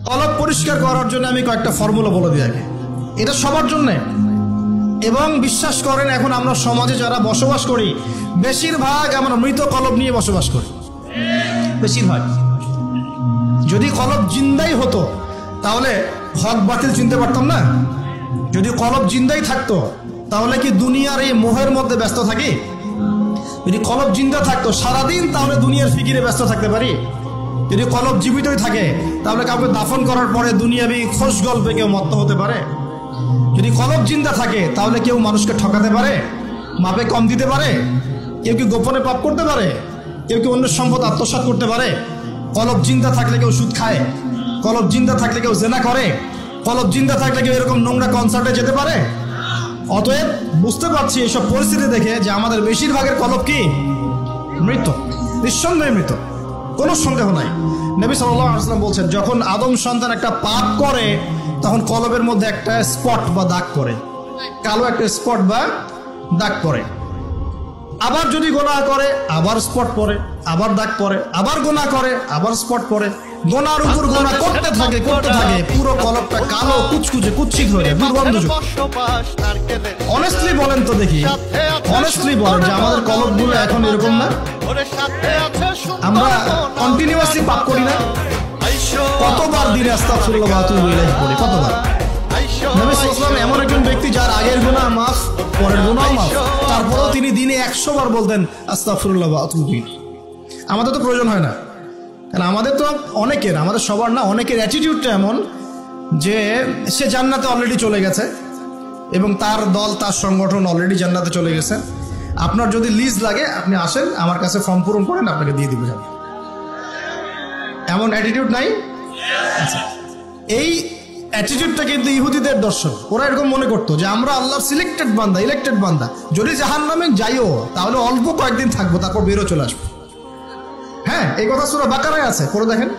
কলব পরিষ্কার করার জন্য আমি কয়েকটা ফর্মুলা বলে দিই আগে, এটা সবার জন্য। এবং বিশ্বাস করেন এখন আমরা সমাজে যারা বসবাস করি বেশিরভাগ আমরা মৃত কলব নিয়ে বসবাস করি, বেশিরভাগ। যদি কলব জিন্দাই হতো তাহলে হক বাতিল চিনতে পারতাম না। যদি কলব জিন্দাই থাকতো তাহলে কি দুনিয়ার এই মোহের মধ্যে ব্যস্ত থাকি? যদি কলব জিন্দা থাকতো সারাদিন তাহলে দুনিয়ার ফিকিরে ব্যস্ত থাকতে পারি? যদি কলব জীবিতই থাকে তাহলে কাউকে দাফন করার পরে দুনিয়াবি খোশ গল্পে কেউ মত্ত হতে পারে? যদি কলব জিন্দা থাকে তাহলে কেউ মানুষকে ঠকাতে পারে, মাপে কম দিতে পারে, কেউ কি গোপনে পাপ করতে পারে, কেউ কি অন্যের সম্পদ আত্মসাৎ করতে পারে? কলব জিন্দা থাকলে কেউ সুদ খায়, কলব জিন্দা থাকলে কেউ জেনা করে, কলব জিন্দা থাকলে কেউ এরকম নোংরা কনসার্টে যেতে পারে? অতএব বুঝতে পারছি এইসব পরিস্থিতি দেখে যে আমাদের বেশিরভাগের কলব কি মৃত, নিঃসন্দেহে মৃত, কোনো সন্দেহ নাই। নবী সাল্লাল্লাহু আলাইহি ওয়াসাল্লাম বলছেন যখন আদম সন্তান একটা পাপ করে তখন কলবের মধ্যে একটা স্পট বা দাগ পড়ে, কালো একটা স্পট বা দাগ পড়ে। আবার যদি গুনাহ করে আবার স্পট পড়ে, আবার দাগ পড়ে, আবার গুনাহ করে আবার স্পট পড়ে, গুনার উপর গুনাহ করতে থাকে পুরো কলবটা কালো কুচকুচে কুৎসিত হয়ে যায়, দুর্গন্ধযুক্ত। অনেস্টলি বলেন তো দেখি, অনেস্টলি বলেন যে আমাদের কলবগুলো এখন এরকম না? আমরা কন্টিনিউয়াসলি পাপ করি না? কতবার দিনে আস্তাগফিরুল্লাহ ওয়া আতুবু ইলাইহি পড়ি, কতবার? নবী সাল্লাল্লাহু আলাইহি ওয়াসাল্লাম এমন একজন ব্যক্তি যার আগের গুনাহ মাফ, পরের গুনাহ মাফ, তারপরেও তিনি দিনে 100 বার বলতেন আস্তাগফিরুল্লাহ ওয়া আতুবু ইলাইহি। আমাদের তো প্রয়োজন হয় না, কারণ আমাদের তো অনেকের, আমাদের সবার না, অনেকের অ্যাটিটিউডটা এমন যে সে জান্নাতে অলরেডি চলে গেছে এবং তার দল তার সংগঠন অলরেডি জান্নাতে চলে গেছে। আপনার যদি লিস্ট লাগে আপনি আসেন আমার কাছে, ফর্ম পূরণ করেন, আপনাকে দিয়ে দিব। এমন অ্যাটিটিউড নাই? আচ্ছা, এই অ্যাটিটিউডটা কিন্তু ইহুদিদের দর্শন। ওরা এরকম মনে করতো যে আমরা আল্লাহর সিলেক্টেড বান্দা, ইলেক্টেড বান্দা, যদি জাহান্নামে যাইও তাহলে অল্প কয়েকদিন থাকবো, তারপর বেরো চলে আসবো। হ্যাঁ, এই কথা সূরা বাকারায় আছে, পড়ে দেখেন।